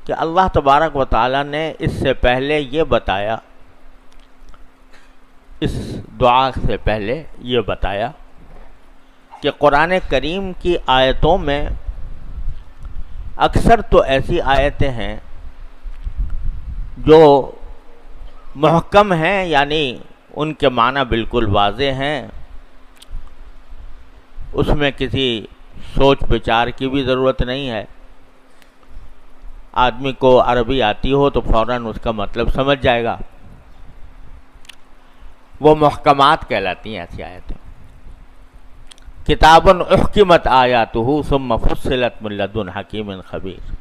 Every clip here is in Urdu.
کہ اللہ تبارک و تعالیٰ نے اس سے پہلے یہ بتایا، اس دعا سے پہلے یہ بتایا کہ قرآن کریم کی آیتوں میں اکثر تو ایسی آیتیں ہیں جو محکم ہیں، یعنی ان کے معنی بالکل واضح ہیں، اس میں کسی سوچ بچار کی بھی ضرورت نہیں ہے، آدمی کو عربی آتی ہو تو فوراً اس کا مطلب سمجھ جائے گا، وہ محکمات کہلاتی ہیں ایسی آیتیں۔ کتاب احکمت آیاتہ ثم فصلت من لدن حکیم خبیر،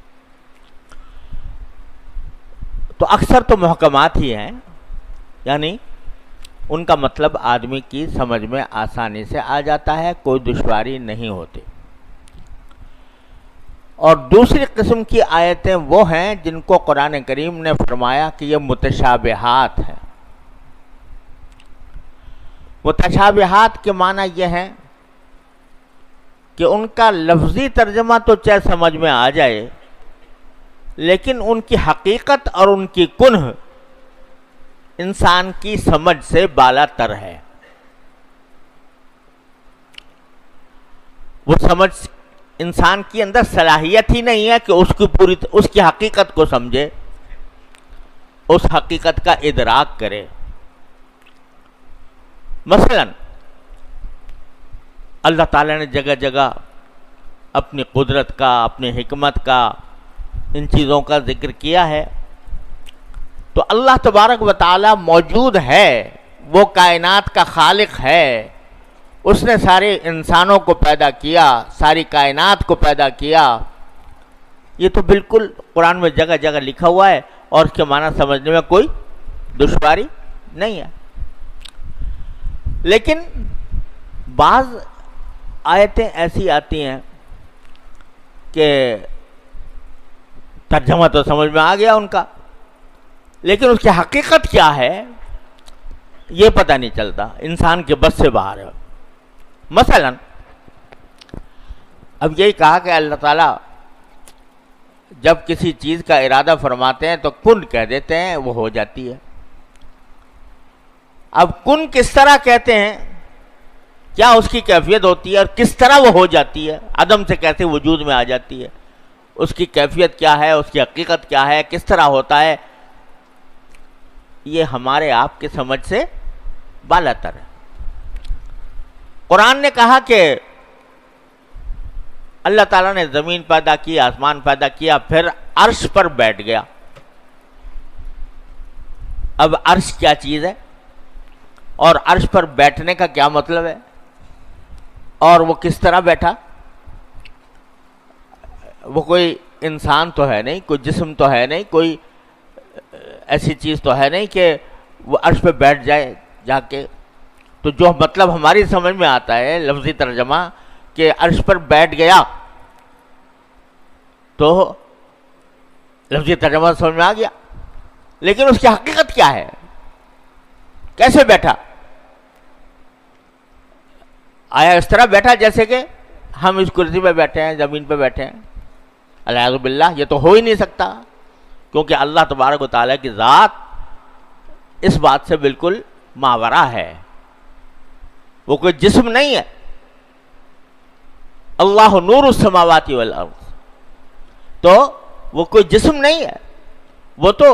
تو اکثر تو محکمات ہی ہیں، یعنی ان کا مطلب آدمی کی سمجھ میں آسانی سے آ جاتا ہے، کوئی دشواری نہیں ہوتی۔ اور دوسری قسم کی آیتیں وہ ہیں جن کو قرآن کریم نے فرمایا کہ یہ متشابہات ہیں۔ متشابہات کے معنی یہ ہیں کہ ان کا لفظی ترجمہ تو چاہے سمجھ میں آ جائے، لیکن ان کی حقیقت اور ان کی کنہ انسان کی سمجھ سے بالا تر ہے۔ وہ سمجھ انسان کی اندر صلاحیت ہی نہیں ہے کہ اس کی حقیقت کو سمجھے، اس حقیقت کا ادراک کرے۔ مثلا اللہ تعالیٰ نے جگہ جگہ اپنی قدرت کا، اپنی حکمت کا، ان چیزوں کا ذکر کیا ہے، تو اللہ تبارک و تعالیٰ موجود ہے، وہ کائنات کا خالق ہے، اس نے سارے انسانوں کو پیدا کیا، ساری کائنات کو پیدا کیا، یہ تو بالکل قرآن میں جگہ جگہ لکھا ہوا ہے اور اس کے معنی سمجھنے میں کوئی دشواری نہیں ہے۔ لیکن بعض آیتیں ایسی آتی ہیں کہ ترجمہ تو سمجھ میں آ گیا ان کا، لیکن اس کی حقیقت کیا ہے یہ پتہ نہیں چلتا، انسان کے بس سے باہر ہے۔ مثلا اب یہی کہا کہ اللہ تعالیٰ جب کسی چیز کا ارادہ فرماتے ہیں تو کن کہہ دیتے ہیں، وہ ہو جاتی ہے۔ اب کن کس طرح کہتے ہیں، کیا اس کی کیفیت ہوتی ہے اور کس طرح وہ ہو جاتی ہے، عدم سے کیسے وجود میں آ جاتی ہے، اس کی کیفیت کیا ہے، اس کی حقیقت کیا ہے، کس طرح ہوتا ہے، یہ ہمارے آپ کی سمجھ سے بالا تر ہے۔ قرآن نے کہا کہ اللہ تعالیٰ نے زمین پیدا کی، آسمان پیدا کیا، پھر عرش پر بیٹھ گیا۔ اب عرش کیا چیز ہے اور عرش پر بیٹھنے کا کیا مطلب ہے، اور وہ کس طرح بیٹھا؟ وہ کوئی انسان تو ہے نہیں، کوئی جسم تو ہے نہیں، کوئی ایسی چیز تو ہے نہیں کہ وہ عرش پہ بیٹھ جائے جا کے۔ تو جو مطلب ہماری سمجھ میں آتا ہے لفظی ترجمہ کہ عرش پر بیٹھ گیا، تو لفظی ترجمہ سمجھ میں آ گیا، لیکن اس کی حقیقت کیا ہے، کیسے بیٹھا؟ آیا اس طرح بیٹھا جیسے کہ ہم اس کرسی پہ بیٹھے ہیں، زمین پہ بیٹھے ہیں؟ الیاذ باللہ، یہ تو ہو ہی نہیں سکتا، کیونکہ اللہ تبارک و تعالیٰ کی ذات اس بات سے بالکل ماورا ہے، وہ کوئی جسم نہیں ہے۔ اللہ نور السماوات والارض، تو وہ کوئی جسم نہیں ہے، وہ تو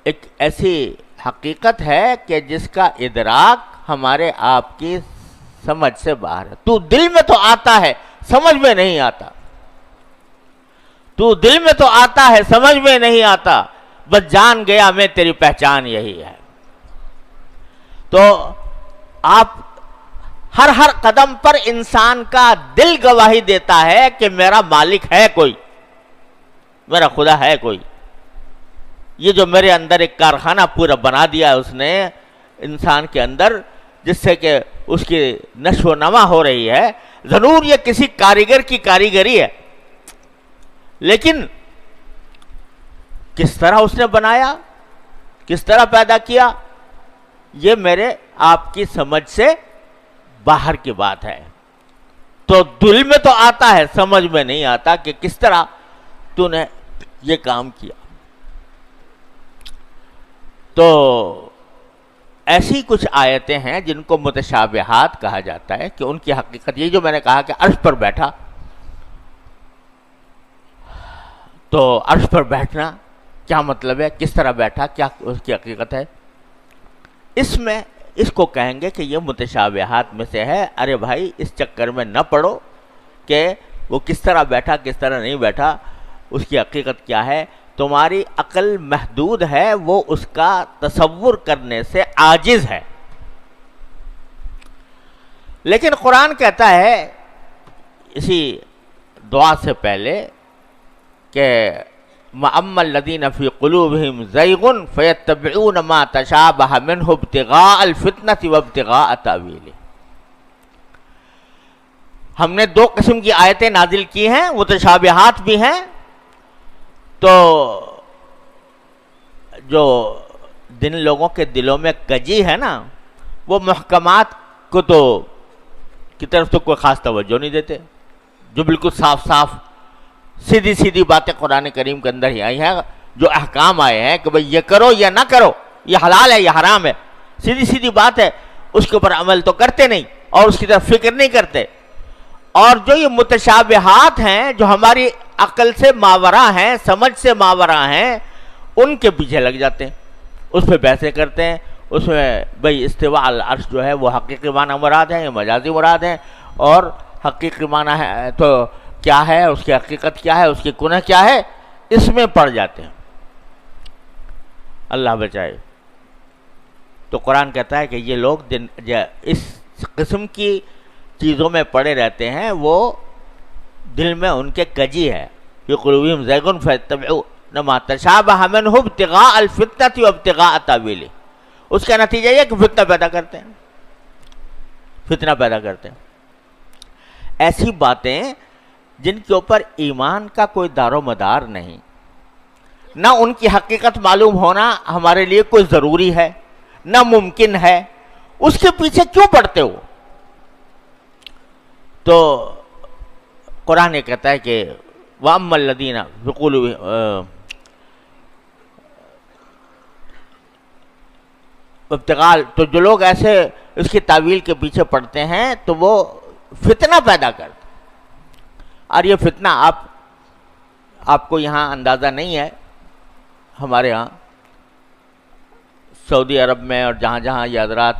ایک ایسی حقیقت ہے کہ جس کا ادراک ہمارے آپ کی سمجھ سے باہر ہے۔ تو دل میں تو آتا ہے، سمجھ میں نہیں آتا، تو دل میں تو آتا ہے، سمجھ میں نہیں آتا، بس جان گیا میں تیری پہچان یہی ہے۔ تو آپ ہر قدم پر انسان کا دل گواہی دیتا ہے کہ میرا مالک ہے کوئی، میرا خدا ہے کوئی، یہ جو میرے اندر ایک کارخانہ پورا بنا دیا ہے اس نے انسان کے اندر، جس سے کہ اس کی نشو و نما ہو رہی ہے، ضرور یہ کسی کاریگر کی کاریگری ہے، لیکن کس طرح اس نے بنایا، کس طرح پیدا کیا، یہ میرے آپ کی سمجھ سے باہر کی بات ہے۔ تو دل میں تو آتا ہے، سمجھ میں نہیں آتا کہ کس طرح تو نے یہ کام کیا. تو ایسی کچھ آیتیں ہیں جن کو متشابہات کہا جاتا ہے کہ ان کی حقیقت یہ جو میں نے کہا کہ عرش پر بیٹھا، تو عرش پر بیٹھنا کیا مطلب ہے، کس طرح بیٹھا، کیا اس کی حقیقت ہے، اس کو کہیں گے کہ یہ متشابہات میں سے ہے. ارے بھائی اس چکر میں نہ پڑو کہ وہ کس طرح بیٹھا کس طرح نہیں بیٹھا، اس کی حقیقت کیا ہے. تمہاری عقل محدود ہے، وہ اس کا تصور کرنے سے عاجز ہے. لیکن قرآن کہتا ہے اسی دعا سے پہلے کہ وَأَمَّا الَّذِينَ فِي قُلُوبِهِمْ زَيْغٌ فَيَتَّبِعُونَ مَا تَشَابَهَ مِنْهُ ابْتِغَاءَ الْفِتْنَةِ وَابْتِغَاءَ تَأْوِيلِهِ. ہم نے دو قسم کی آیتیں نازل کی ہیں، متشابہات بھی ہیں. تو جو جن لوگوں کے دلوں میں کجی ہے نا، وہ محکمات کو تو کی طرف تو کوئی خاص توجہ نہیں دیتے. جو بالکل صاف صاف سیدھی سیدھی باتیں قرآن کریم کے اندر ہی آئی ہیں، جو احکام آئے ہیں کہ بھئی یہ کرو یا نہ کرو، یہ حلال ہے یہ حرام ہے، سیدھی سیدھی بات ہے، اس کے اوپر عمل تو کرتے نہیں اور اس کی طرف فکر نہیں کرتے. اور جو یہ متشابہات ہیں جو ہماری عقل سے ماورا ہیں، سمجھ سے ماورا ہیں، ان کے پیچھے لگ جاتے ہیں، اس پہ بحثیں کرتے ہیں. اس میں بھئی استواء العرش جو ہے وہ حقیقی معنی مراد ہے یا مجازی مراد ہے، اور حقیقی معنی ہے تو کیا ہے، اس کی حقیقت کیا ہے، اس کی کنہ کیا ہے، اس میں پڑ جاتے ہیں. اللہ بچائے. تو قرآن کہتا ہے کہ یہ لوگ اس قسم کی چیزوں میں پڑے رہتے ہیں، وہ دل میں ان کے کجی ہے. فی قلوبہم زیغ فیتبعون ما تشابہ منہ ابتغاء الفتنۃ وابتغاء تاویلہ. اس کا نتیجہ یہ کہ فتنہ پیدا کرتے ہیں، فتنہ پیدا کرتے ہیں. ایسی باتیں جن کے اوپر ایمان کا کوئی دار و مدار نہیں، نہ ان کی حقیقت معلوم ہونا ہمارے لیے کوئی ضروری ہے نہ ممکن ہے، اس کے پیچھے کیوں پڑتے ہو؟ تو قرآن یہ کہتا ہے کہ وَأَمَّا الَّذِينَ ابتغاء، تو جو لوگ ایسے اس کی تعویل کے پیچھے پڑتے ہیں تو وہ فتنہ پیدا کرتے. اور یہ فتنہ آپ کو یہاں اندازہ نہیں ہے، ہمارے ہاں سعودی عرب میں اور جہاں جہاں یہ حضرات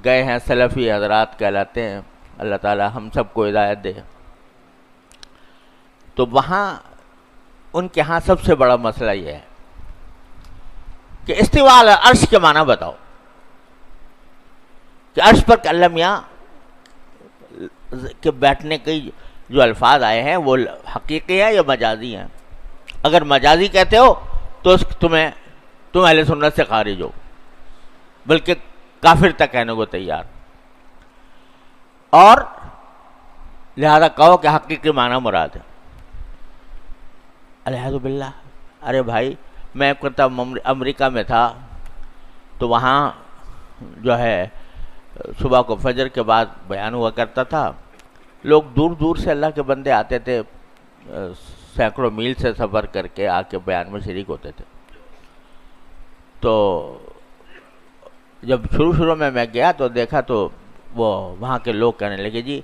گئے ہیں، سلفی حضرات کہلاتے ہیں، اللہ تعالی ہم سب کو ہدایت دے. تو وہاں ان کے ہاں سب سے بڑا مسئلہ یہ ہے کہ استواء علی العرش کے معنی بتاؤ، کہ عرش پر اللہ میاں کے بیٹھنے کے جو الفاظ آئے ہیں وہ حقیقی ہیں یا مجازی ہیں. اگر مجازی کہتے ہو تو تم اہل سنت سے خارج ہو، بلکہ کافر تک کہنے کو تیار. اور لہذا کہو کہ حقیقی معنی مراد ہے. الحمد باللہ. ارے بھائی میں امریکہ میں تھا تو وہاں جو ہے صبح کو فجر کے بعد بیان ہوا کرتا تھا. لوگ دور دور سے اللہ کے بندے آتے تھے، سینکڑوں میل سے سفر کر کے آ کے بیان میں شریک ہوتے تھے. تو جب شروع میں گیا تو دیکھا تو وہ وہاں کے لوگ کہنے لگے جی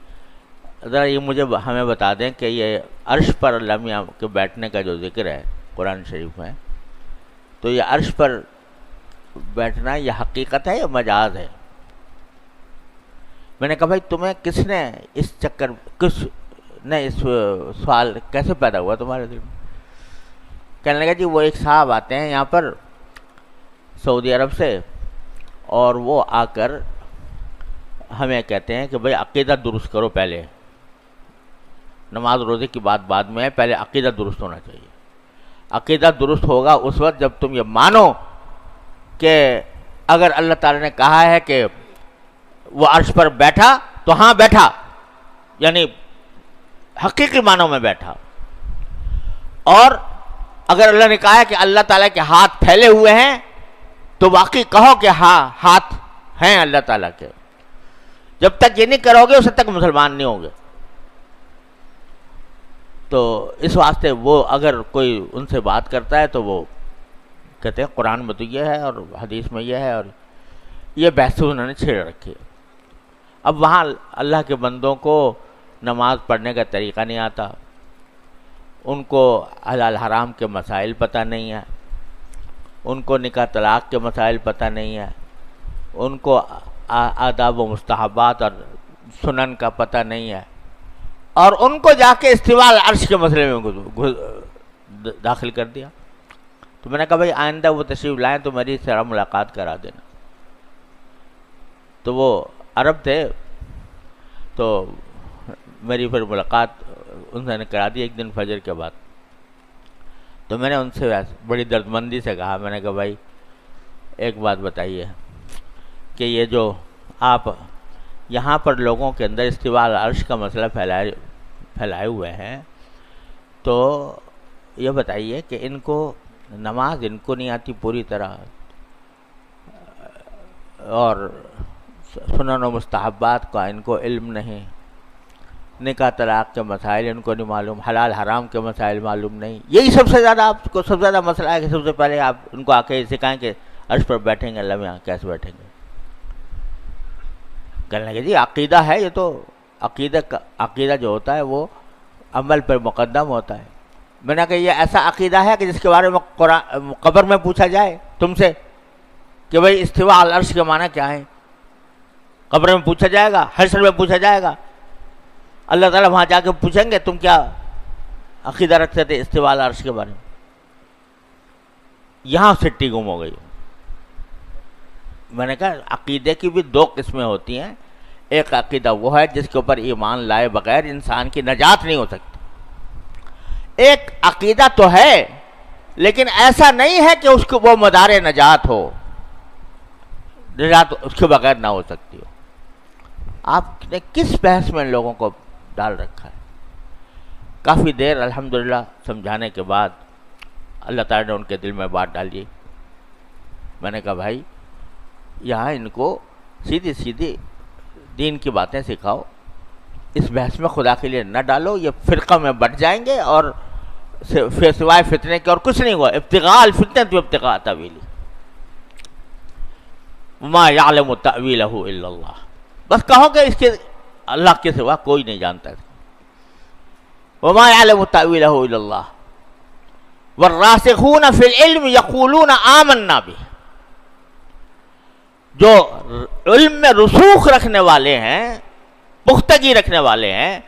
ذرا یہ مجھے ہمیں بتا دیں کہ یہ عرش پر اللہ میاں کے بیٹھنے کا جو ذکر ہے قرآن شریف میں، تو یہ عرش پر بیٹھنا یہ حقیقت ہے یا مجاز ہے؟ میں نے کہا بھائی تمہیں کس نے اس سوال کیسے پیدا ہوا تمہارے دل میں؟ کہنے لگا جی وہ ایک صاحب آتے ہیں یہاں پر سعودی عرب سے، اور وہ آ کر ہمیں کہتے ہیں کہ بھائی عقیدہ درست کرو، پہلے نماز روزے کی بات بعد میں ہے، پہلے عقیدہ درست ہونا چاہیے. عقیدہ درست ہوگا اس وقت جب تم یہ مانو کہ اگر اللہ تعالی نے کہا ہے کہ وہ عرش پر بیٹھا تو ہاں بیٹھا، یعنی حقیقی معنوں میں بیٹھا. اور اگر اللہ نے کہا ہے کہ اللہ تعالیٰ کے ہاتھ پھیلے ہوئے ہیں تو واقعی کہو کہ ہاں ہاتھ ہیں اللہ تعالیٰ کے. جب تک یہ نہیں کرو گے اس تک مسلمان نہیں ہوں گے. تو اس واسطے وہ اگر کوئی ان سے بات کرتا ہے تو وہ کہتے ہیں قرآن میں تو یہ ہے اور حدیث میں یہ ہے، اور یہ بحث انہوں نے چھیڑ رکھی ہے۔ اب وہاں اللہ کے بندوں کو نماز پڑھنے کا طریقہ نہیں آتا، ان کو حلال حرام کے مسائل پتہ نہیں ہے، ان کو نکاح طلاق کے مسائل پتہ نہیں ہے، ان کو آداب و مستحبات اور سنن کا پتہ نہیں ہے، اور ان کو جا کے استواء العرش کے مسئلے میں داخل کر دیا۔ تو میں نے کہا بھائی آئندہ وہ تشریف لائیں تو میری سے ملاقات کرا دینا۔ تو وہ عرب تھے، تو میری پھر ملاقات انہوں نے کرا دی ایک دن فجر کے بعد۔ تو میں نے ان سے بڑی دردمندی سے کہا، میں نے کہا بھائی ایک بات بتائیے کہ یہ جو آپ یہاں پر لوگوں کے اندر استواء العرش کا مسئلہ پھیلائے ہوئے ہیں، تو یہ بتائیے کہ ان کو نماز ان کو نہیں آتی پوری طرح، اور سنن و مستحبات کا ان کو علم نہیں، نکاح طلاق کے مسائل ان کو نہیں معلوم، حلال حرام کے مسائل معلوم نہیں، یہی سب سے زیادہ آپ کو سب سے زیادہ مسئلہ ہے کہ سب سے پہلے آپ ان کو آ کے سکھائیں کہ عرش پر بیٹھیں گے، اللہ میں کیسے بیٹھیں گے۔ کہنے لگے جی عقیدہ ہے، یہ تو عقیدہ جو ہوتا ہے وہ عمل پر مقدم ہوتا ہے۔ میں نے کہا یہ ایسا عقیدہ ہے کہ جس کے بارے میں قبر میں پوچھا جائے تم سے کہ بھائی استواء العرش کے معنی کیا ہے، قبر میں پوچھا جائے گا، حشر میں پوچھا جائے گا، اللہ تعالیٰ وہاں جا کے پوچھیں گے تم کیا عقیدہ رکھتے تھے استواء العرش کے بارے میں۔ یہاں سٹی گم ہو گئی۔ میں نے کہا عقیدے کی بھی دو قسمیں ہوتی ہیں، ایک عقیدہ وہ ہے جس کے اوپر ایمان لائے بغیر انسان کی نجات نہیں ہو سکتی، ایک عقیدہ تو ہے لیکن ایسا نہیں ہے کہ اس کو وہ مدار نجات ہو، نجات اس کے بغیر نہ ہو سکتی ہو۔ آپ نے کس بحث میں لوگوں کو ڈال رکھا ہے؟ کافی دیر الحمدللہ سمجھانے کے بعد اللہ تعالیٰ نے ان کے دل میں بات ڈالی۔ میں نے کہا بھائی یہاں ان کو سیدھی سیدھی دین کی باتیں سکھاؤ، اس بحث میں خدا کے لیے نہ ڈالو، یہ فرقہ میں بٹ جائیں گے اور سوائے فتنے کے اور کچھ نہیں ہوا۔ ابتغاء الفتنة وابتغاء تأویلہ، وما یعلم تأویلہ الا اللہ، بس کہو کہ اس کے اللہ کے سوا کوئی نہیں جانتا ہے۔ وما یعلم تأویلہ الا اللہ والراسخون فی العلم یقولون آمنا بہ، جو علم میں رسوخ رکھنے والے ہیں، پختگی رکھنے والے ہیں،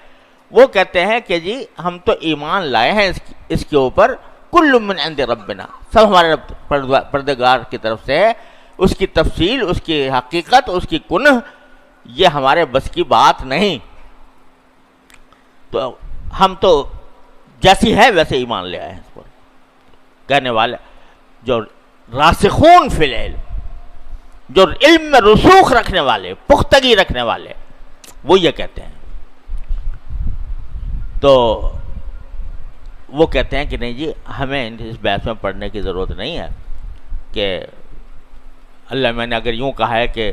وہ کہتے ہیں کہ جی ہم تو ایمان لائے ہیں اس کے اوپر، کل من عند ربنا، سب ہمارے پروردگار کی طرف سے ہے، اس کی تفصیل، اس کی حقیقت، اس کی کنہ یہ ہمارے بس کی بات نہیں، تو ہم تو جیسی ہے ویسے ایمان لے آئے ہیں اس پر۔ کہنے والے جو راسخون فی العلم، جو علم میں رسوخ رکھنے والے، پختگی رکھنے والے، وہ یہ کہتے ہیں۔ تو وہ کہتے ہیں کہ نہیں جی ہمیں اس بحث میں پڑھنے کی ضرورت نہیں ہے کہ اللہ میں نے اگر یوں کہا ہے کہ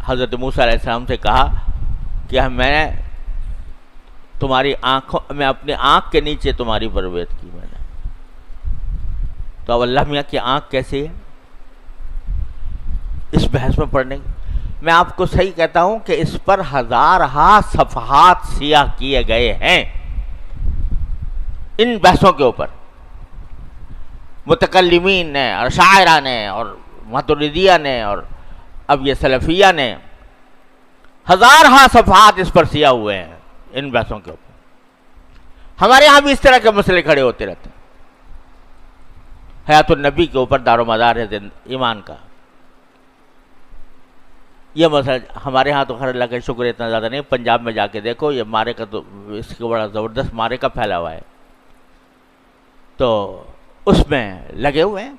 حضرت موسیٰ علیہ السلام سے کہا کہ میں نے تمہاری آنکھوں میں اپنی آنکھ کے نیچے تمہاری پرورش کی میں نے، تو اب اللہ میاں کی آنکھ کیسی ہے اس بحث میں پڑھنے کی؟ میں آپ کو صحیح کہتا ہوں کہ اس پر ہزارہا صفحات سیاہ کیے گئے ہیں ان بحثوں کے اوپر، متکلمین نے اور شاعرہ نے اور ماتریدیہ نے اور اب یہ سلفیہ نے، ہزارہا صفحات اس پر سیاہ ہوئے ہیں ان بحثوں کے اوپر۔ ہمارے ہاں بھی اس طرح کے مسئلے کھڑے ہوتے رہتے ہیں۔ حیات النبی کے اوپر دار و مدار ہے ایمان کا، یہ مسئلہ ہمارے ہاں تو خیر اللہ کا شکر اتنا زیادہ نہیں، پنجاب میں جا کے دیکھو یہ مارے کا تو اس کے بڑا زبردست مارے کا پھیلا ہوا ہے، تو اس میں لگے ہوئے ہیں۔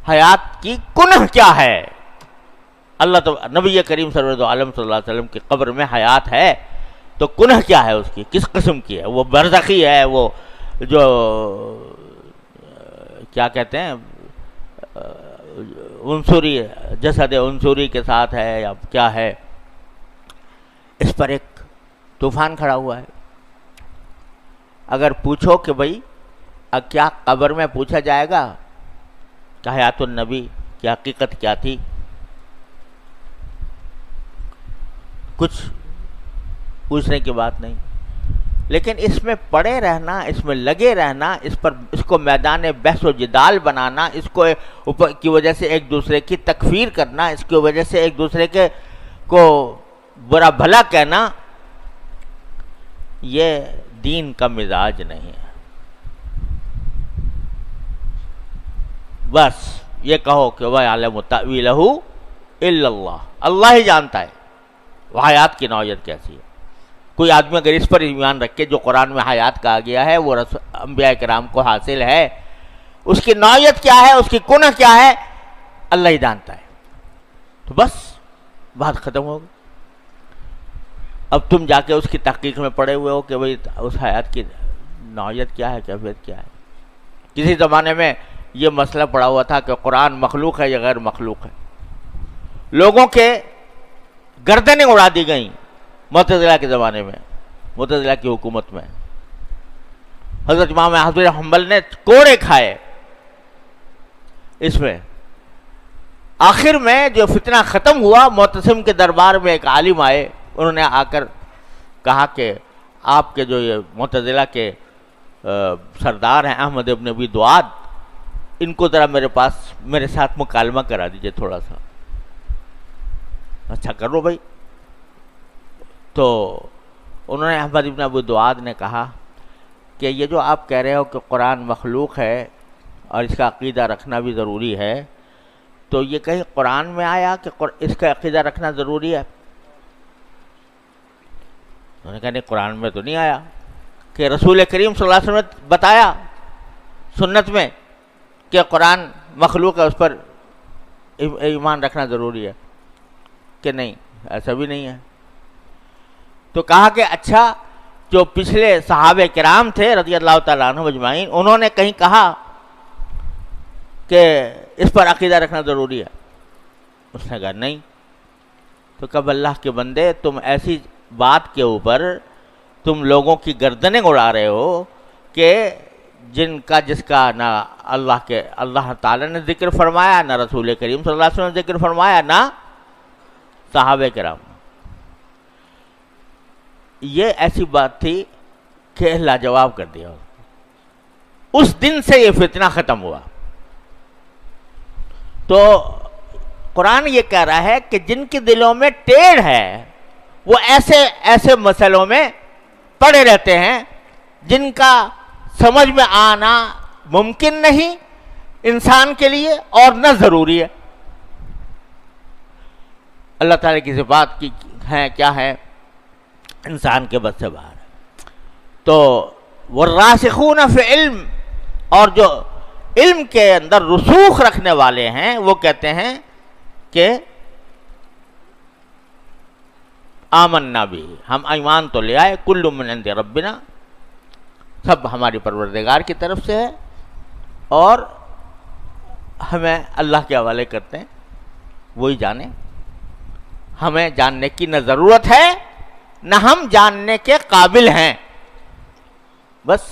حیات کی کنہ کیا ہے؟ اللہ تو نبی کریم صلی اللہ علیہ وسلم کی قبر میں حیات ہے تو کنہ کیا ہے اس کی، کس قسم کی ہے؟ وہ برزخی ہے، وہ جو کیا کہتے ہیں عنصری جسد عنصری کے ساتھ ہے یا کیا ہے؟ اس پر ایک طوفان کھڑا ہوا ہے۔ اگر پوچھو کہ بھئی کیا قبر میں پوچھا جائے گا کہ حیات النبی کی حقیقت کیا تھی، کچھ پوچھنے کی بات نہیں. لیکن اس میں پڑے رہنا، اس میں لگے رہنا، اس کو میدان بحث و جدال بنانا، اس کو کی وجہ سے ایک دوسرے کی تکفیر کرنا، اس کی وجہ سے ایک دوسرے کو برا بھلا کہنا، یہ دین کا مزاج نہیں ہے. بس یہ کہو کہ وَيَعْلَمُ تَأْوِيلَهُ إِلَّا اللَّهُ، اللہ ہی جانتا ہے وہ حیات کی نوعیت کیسی ہے. کوئی آدمی اگر اس پر ایمان رکھے جو قرآن میں حیات کہا گیا ہے وہ انبیاء کرام کو حاصل ہے، اس کی نوعیت کیا ہے، اس کی کنہ کیا ہے، اللہ ہی جانتا ہے، تو بس بات ختم ہوگی. اب تم جا کے اس کی تحقیق میں پڑے ہوئے ہو کہ بھئی اس حیات کی نوعیت کیا ہے، کیفیت کیا ہے. کسی زمانے میں یہ مسئلہ پڑا ہوا تھا کہ قرآن مخلوق ہے یا غیر مخلوق ہے. لوگوں کے گردنیں اڑا دی گئیں معتزلہ کے زمانے میں، معتزلہ کی حکومت میں. حضرت امام احمد بن حنبل نے کوڑے کھائے اس میں. آخر میں جو فتنہ ختم ہوا، معتصم کے دربار میں ایک عالم آئے، انہوں نے آ کر کہا کہ آپ کے جو یہ معتزلہ کے سردار ہیں احمد ابن ابی دعاد، ان کو ذرا میرے ساتھ مکالمہ کرا دیجئے تھوڑا سا. اچھا کرو بھائی. تو انہوں نے احمد ابن ابی دعاد نے کہا کہ یہ جو آپ کہہ رہے ہو کہ قرآن مخلوق ہے اور اس کا عقیدہ رکھنا بھی ضروری ہے، تو یہ کہیں قرآن میں آیا کہ اس کا عقیدہ رکھنا ضروری ہے؟ انہوں نے کہا نہیں، قرآن میں تو نہیں آیا. کہ رسول کریم صلی اللہ علیہ وسلم نے بتایا سنت میں کہ قرآن مخلوق ہے، اس پر ایمان رکھنا ضروری ہے؟ کہ نہیں، ایسا بھی نہیں ہے. تو کہا کہ اچھا، جو پچھلے صحابہ کرام تھے رضی اللہ تعالیٰ عنہم اجمعین، انہوں نے کہیں کہا کہ اس پر عقیدہ رکھنا ضروری ہے؟ اس نے کہا نہیں. تو کب اللہ کے بندے، تم ایسی بات کے اوپر تم لوگوں کی گردنیں اڑا رہے ہو کہ جس کا نہ اللہ تعالیٰ نے ذکر فرمایا، نہ رسول کریم صلی اللہ علیہ وسلم نے ذکر فرمایا، نہ صحابہ کرام. یہ ایسی بات تھی کہ لاجواب کر دیا. اس دن سے یہ فتنہ ختم ہوا. تو قرآن یہ کہہ رہا ہے کہ جن کے دلوں میں ٹیڑھ ہے وہ ایسے مسئلوں میں پڑے رہتے ہیں جن کا سمجھ میں آنا ممکن نہیں انسان کے لیے اور نہ ضروری ہے. اللہ تعالیٰ کی صفات کی ہیں کیا ہے، انسان کے بس سے باہر ہے. تو والراسخون فی علم، اور جو علم کے اندر رسوخ رکھنے والے ہیں وہ کہتے ہیں کہ آمنا بھی، ہم ایمان تو لے آئے، کل من عند ربنا، سب ہماری پروردگار کی طرف سے ہے اور ہمیں اللہ کے حوالے کرتے ہیں، وہی جانے. ہمیں جاننے کی نہ ضرورت ہے نہ ہم جاننے کے قابل ہیں. بس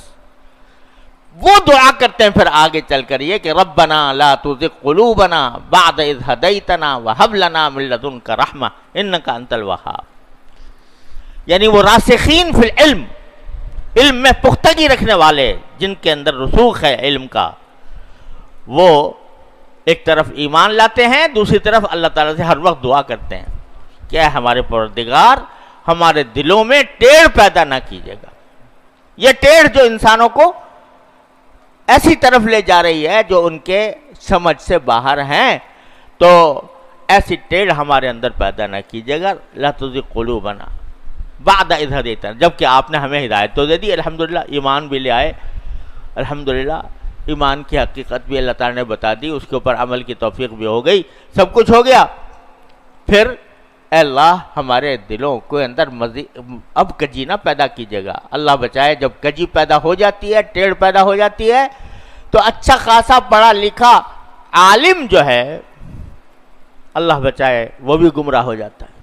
وہ دعا کرتے ہیں پھر آگے چل کر یہ کہ ربنا لا تزغ قلوبنا بعد اذ ہدیتنا وہب لنا من لدنک رحمہ انک انت الوہاب. یعنی وہ راسخین فی العلم، علم میں پختگی رکھنے والے، جن کے اندر رسوخ ہے علم کا، وہ ایک طرف ایمان لاتے ہیں، دوسری طرف اللہ تعالیٰ سے ہر وقت دعا کرتے ہیں کہ اے ہمارے پروردگار، ہمارے دلوں میں ٹیڑھ پیدا نہ کیجیے گا. یہ ٹیڑھ جو انسانوں کو ایسی طرف لے جا رہی ہے جو ان کے سمجھ سے باہر ہیں، تو ایسی ٹیڑھ ہمارے اندر پیدا نہ کیجیے گا. لا تزغ قلوبنا بعد اذ ہدیتنا، جبکہ آپ نے ہمیں ہدایت تو دے دی، الحمدللہ ایمان بھی لے آئے، الحمدللہ ایمان کی حقیقت بھی اللہ تعالیٰ نے بتا دی، اس کے اوپر عمل کی توفیق بھی ہو گئی، سب کچھ ہو گیا. پھر اے اللہ ہمارے دلوں کو اندر اب کجی نہ پیدا کیجیے گا. اللہ بچائے جب کجی پیدا ہو جاتی ہے، ٹیڑھ پیدا ہو جاتی ہے، تو اچھا خاصا پڑھا لکھا عالم جو ہے، اللہ بچائے، وہ بھی گمراہ ہو جاتا ہے.